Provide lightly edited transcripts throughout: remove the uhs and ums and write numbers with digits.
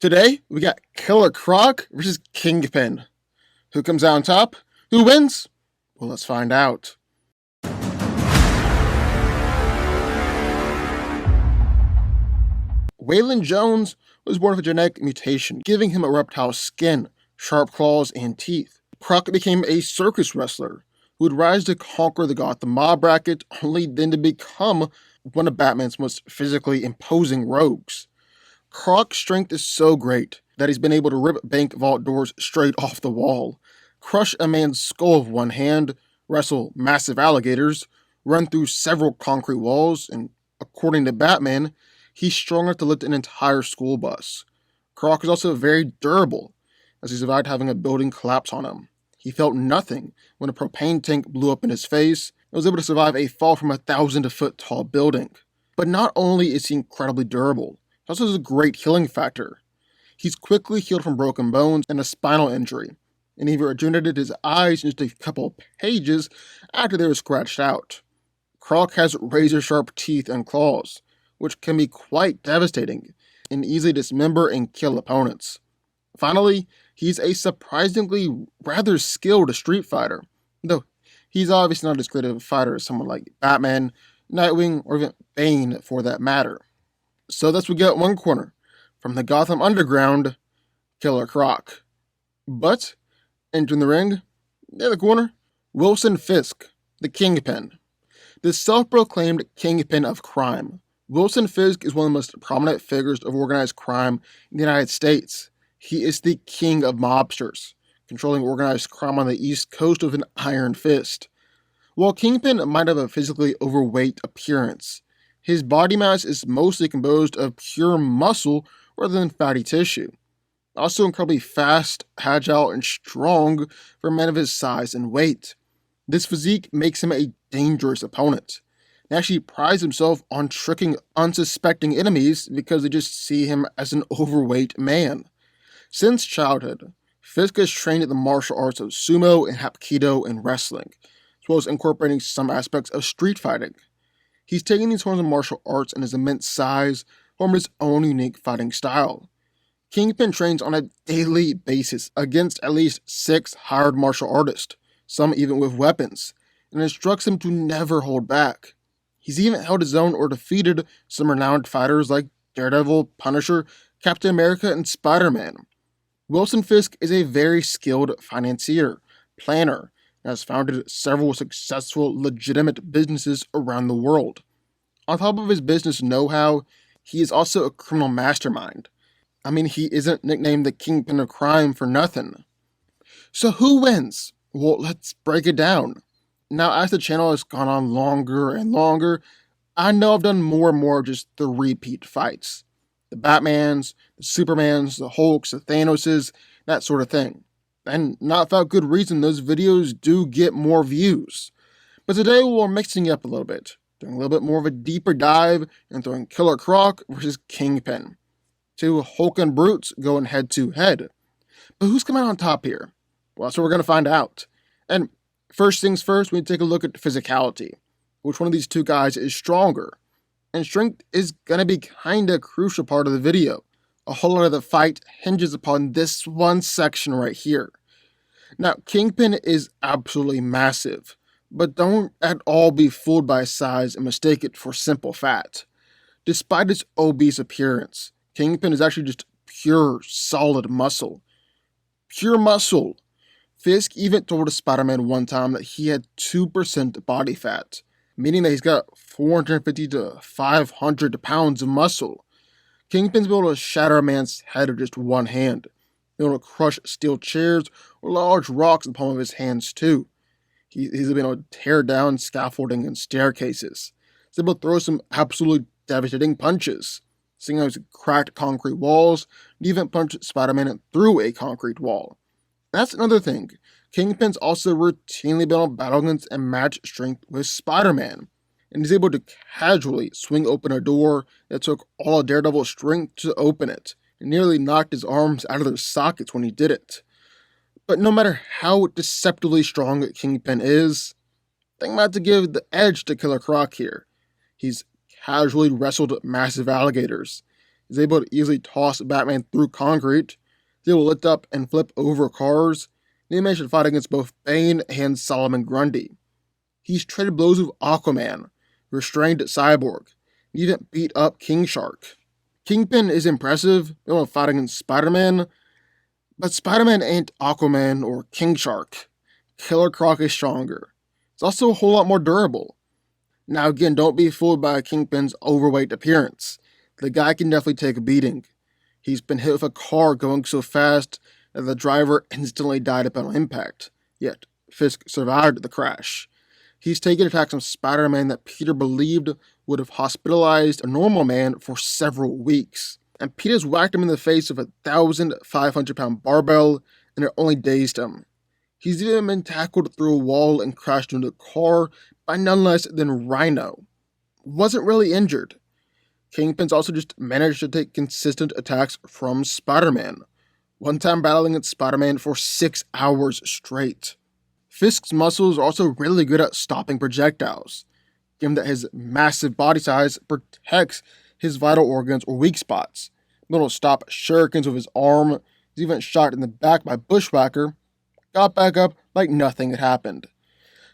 Today, we got Killer Croc versus Kingpin. Who comes out on top? Who wins? Well, let's find out. Waylon Jones was born with a genetic mutation, giving him a reptile skin, sharp claws, and teeth. Croc became a circus wrestler who would rise to conquer the Gotham mob bracket, only then to become one of Batman's most physically imposing rogues. Croc's strength is so great that he's been able to rip bank vault doors straight off the wall, crush a man's skull with one hand, wrestle massive alligators, run through several concrete walls, and according to Batman, he's strong enough to lift an entire school bus. Croc is also very durable, as he survived having a building collapse on him. He felt nothing when a propane tank blew up in his face and was able to survive a fall from a 1,000-foot-tall building. But not only is he incredibly durable, he also has a great healing factor. He's quickly healed from broken bones and a spinal injury, and he regenerated his eyes in just a couple of pages after they were scratched out. Croc has razor-sharp teeth and claws, which can be quite devastating and easily dismember and kill opponents. Finally, he's a surprisingly rather skilled street fighter, though he's obviously not as great of a fighter as someone like Batman, Nightwing, or even Bane for that matter. So thus we get one corner, from the Gotham Underground, Killer Croc. But, entering the ring, the other corner, Wilson Fisk, the Kingpin. The self-proclaimed Kingpin of crime. Wilson Fisk is one of the most prominent figures of organized crime in the United States. He is the king of mobsters, controlling organized crime on the East Coast with an iron fist. While Kingpin might have a physically overweight appearance, his body mass is mostly composed of pure muscle rather than fatty tissue. Also incredibly fast, agile, and strong for a man of his size and weight. This physique makes him a dangerous opponent. He actually prides himself on tricking unsuspecting enemies because they just see him as an overweight man. Since childhood, Fisk has trained in the martial arts of sumo and hapkido and wrestling, as well as incorporating some aspects of street fighting. He's taken these forms of martial arts and his immense size form his own unique fighting style. Kingpin trains on a daily basis against at least 6 hired martial artists, some even with weapons, and instructs them to never hold back. He's even held his own or defeated some renowned fighters like Daredevil, Punisher, Captain America, and Spider-Man. Wilson Fisk is a very skilled financier, planner, and has founded several successful, legitimate businesses around the world. On top of his business know-how, he is also a criminal mastermind. I mean, he isn't nicknamed the Kingpin of crime for nothing. So who wins? Well, let's break it down. Now, as the channel has gone on longer and longer, I know I've done more and more of just the repeat fights. The Batmans, the Supermans, the Hulks, the Thanoses, that sort of thing. And not without good reason, those videos do get more views. But today we're mixing it up a little bit, doing a little bit more of a deeper dive and throwing Killer Croc versus Kingpin. 2 hulking brutes going head to head. But who's coming out on top here? Well, that's what we're going to find out. And first things first, we need to take a look at physicality. Which one of these two guys is stronger? And strength is going to be kinda a crucial part of the video. A whole lot of the fight hinges upon this one section right here. Now, Kingpin is absolutely massive, but don't at all be fooled by his size and mistake it for simple fat. Despite his obese appearance, Kingpin is actually just pure, solid muscle. Pure muscle. Fisk even told Spider-Man one time that he had 2% body fat, meaning that he's got 450 to 500 pounds of muscle. Kingpin's able to shatter a man's head with just one hand, able to crush steel chairs or large rocks in the palm of his hands too. He's been able to tear down scaffolding and staircases. He's able to throw some absolutely devastating punches, seeing how he's cracked concrete walls, and even punched Spider-Man through a concrete wall. That's another thing. Kingpin's also routinely been able to battle against and match strength with Spider-Man, and he's able to casually swing open a door that took all of Daredevil's strength to open it, and nearly knocked his arms out of their sockets when he did it. But no matter how deceptively strong Kingpin is, I think I'm about to give the edge to Killer Croc here. He's casually wrestled massive alligators. is able to easily toss Batman through concrete, is able to lift up and flip over cars, and he managed to fight against both Bane and Solomon Grundy. He's traded blows with Aquaman, restrained Cyborg, and even beat up King Shark. Kingpin is impressive, able to fight against Spider-Man, but Spider-Man ain't Aquaman or King Shark. Killer Croc is stronger. It's also a whole lot more durable. Now again, don't be fooled by Kingpin's overweight appearance. The guy can definitely take a beating. He's been hit with a car going so fast that the driver instantly died upon impact. Yet, Fisk survived the crash. He's taken attacks on Spider-Man that Peter believed would have hospitalized a normal man for several weeks. And Peter's whacked him in the face with a 1,500-pound barbell, and it only dazed him. He's even been tackled through a wall and crashed into a car by none less than Rhino. Wasn't really injured. Kingpin's also just managed to take consistent attacks from Spider-Man, one time battling against Spider-Man for 6 hours straight. Fisk's muscles are also really good at stopping projectiles, given that his massive body size protects his vital organs or weak spots. He's able to stop shurikens with his arm. He's even shot in the back by Bushwhacker, got back up like nothing had happened.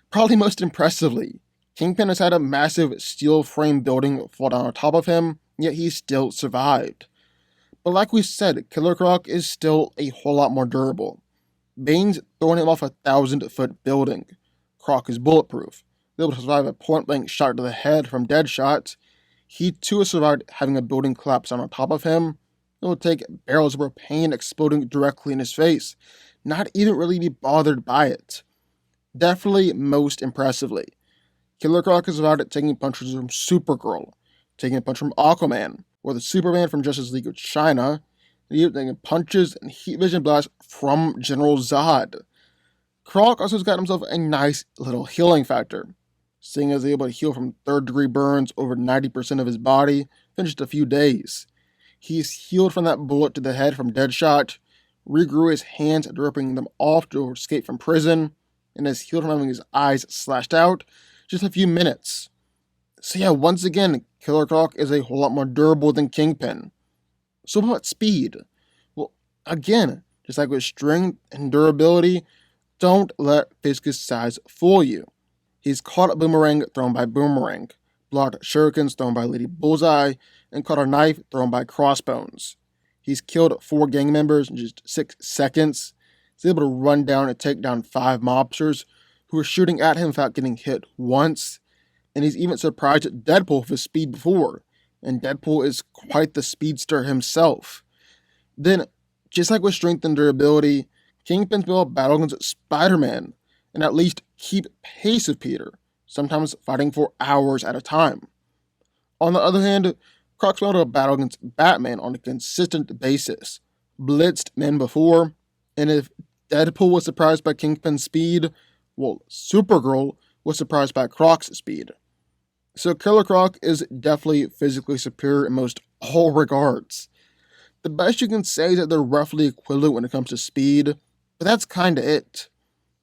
Probably most impressively, Kingpin has had a massive steel frame building fall down on top of him, yet he still survived. But like we said, Killer Croc is still a whole lot more durable. Bane's throwing him off a 1,000-foot building. Croc is bulletproof, able to survive a point-blank shot to the head from Deadshot. He too has survived having a building collapse on top of him. It will take barrels of propane exploding directly in his face, not even really be bothered by it. Definitely most impressively, Killer Croc has survived at taking punches from Supergirl, taking a punch from Aquaman, or the Superman from Justice League of China, and even taking punches and heat vision blasts from General Zod. Croc also has got himself a nice little healing factor, seeing as he's able to heal from third-degree burns over 90% of his body in just a few days. He's healed from that bullet to the head from Deadshot, regrew his hands after ripping them off to escape from prison, and has healed from having his eyes slashed out just a few minutes. So yeah, once again, Killer Croc is a whole lot more durable than Kingpin. So about speed? Well, again, just like with strength and durability, don't let Fisk's size fool you. He's caught a boomerang thrown by Boomerang, blocked shurikens thrown by Lady Bullseye, and caught a knife thrown by Crossbones. He's killed 4 gang members in just 6 seconds. He's able to run down and take down 5 mobsters who were shooting at him without getting hit once. And he's even surprised at Deadpool with his speed before. And Deadpool is quite the speedster himself. Then, just like with strength and durability, Kingpin's been able to battle against Spider-Man and at least keep pace with Peter, sometimes fighting for hours at a time. On the other hand, Croc's been able to battle against Batman on a consistent basis, blitzed men before, and if Deadpool was surprised by Kingpin's speed, well, Supergirl was surprised by Croc's speed. So Killer Croc is definitely physically superior in most all regards. The best you can say is that they're roughly equivalent when it comes to speed, but that's kinda it.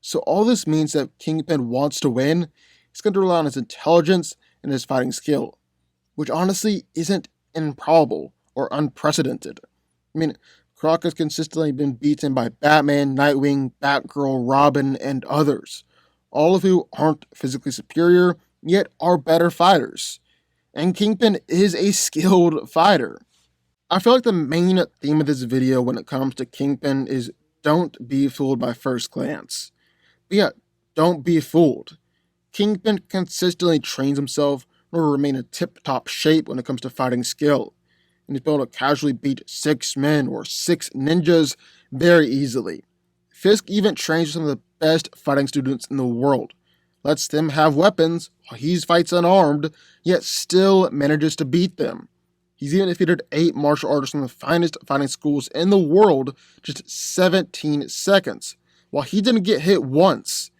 So all this means that if Kingpin wants to win, he's going to rely on his intelligence and his fighting skill, which honestly isn't improbable or unprecedented. I mean, Croc has consistently been beaten by Batman, Nightwing, Batgirl, Robin, and others, all of who aren't physically superior, yet are better fighters. And Kingpin is a skilled fighter. I feel like the main theme of this video when it comes to Kingpin is don't be fooled by first glance. But yeah, don't be fooled. Kingpin consistently trains himself in order to remain in tip-top shape when it comes to fighting skill, and he's been able to casually beat 6 men or 6 ninjas very easily. Fisk even trains with some of the best fighting students in the world, lets them have weapons while he fights unarmed, yet still manages to beat them. He's even defeated 8 martial artists from the finest fighting schools in the world just 17 seconds, while he didn't get hit once.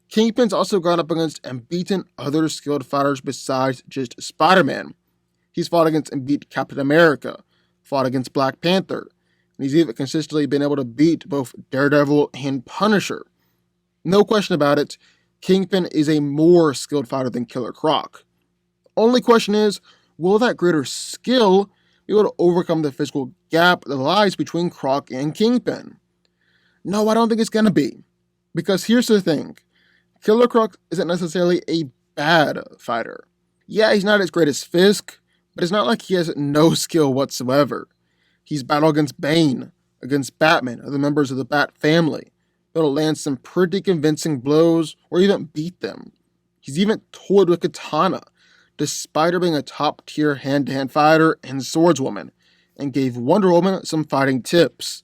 Kingpin's also gone up against and beaten other skilled fighters besides just Spider-Man. He's fought against and beat Captain America, fought against Black Panther, and he's even consistently been able to beat both Daredevil and Punisher. No question about it, Kingpin is a more skilled fighter than Killer Croc. Only question is, will that greater skill be able to overcome the physical gap that lies between Croc and Kingpin? No, I don't think it's gonna be. Because here's the thing. Killer Croc isn't necessarily a bad fighter. Yeah, he's not as great as Fisk, but it's not like he has no skill whatsoever. He's battled against Bane, against Batman, other members of the Bat family. Able to land some pretty convincing blows or even beat them. He's even toyed with Katana, despite her being a top-tier hand-to-hand fighter and swordswoman, and gave Wonder Woman some fighting tips.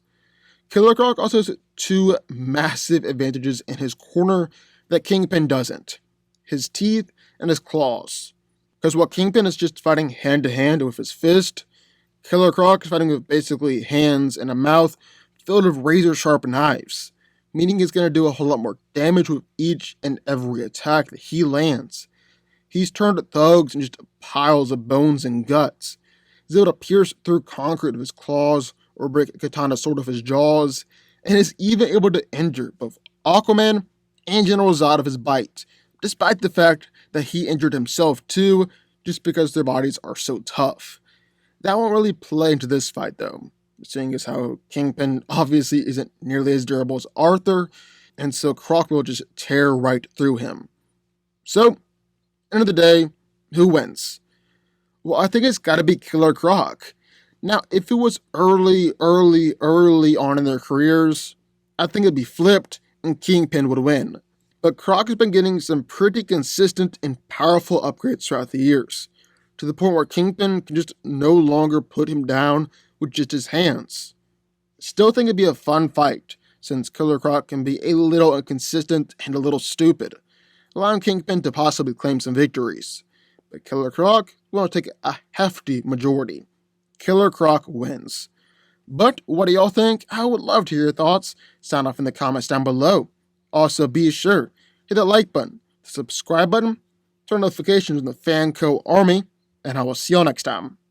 Killer Croc also has two massive advantages in his corner that Kingpin doesn't. His teeth and his claws. Because while Kingpin is just fighting hand-to-hand with his fist, Killer Croc is fighting with basically hands and a mouth filled with razor-sharp knives, meaning he's going to do a whole lot more damage with each and every attack that he lands. He's turned thugs into just piles of bones and guts. He's able to pierce through concrete with his claws or break a katana sword with his jaws, and is even able to injure both Aquaman and General Zod with his bite, despite the fact that he injured himself too, just because their bodies are so tough. That won't really play into this fight though, seeing as how Kingpin obviously isn't nearly as durable as Arthur, and so Croc will just tear right through him. So, end of the day, who wins? Well, I think it's gotta be Killer Croc. Now, if it was early on in their careers, I think it'd be flipped and Kingpin would win. But Croc has been getting some pretty consistent and powerful upgrades throughout the years, to the point where Kingpin can just no longer put him down with just his hands. Still think it'd be a fun fight, since Killer Croc can be a little inconsistent and a little stupid, allowing Kingpin to possibly claim some victories. But Killer Croc will take a hefty majority. Killer Croc wins. But what do y'all think? I would love to hear your thoughts. Sound off in the comments down below. Also, be sure, hit that like button, the subscribe button, turn notifications on the DanCo army, and I will see y'all next time.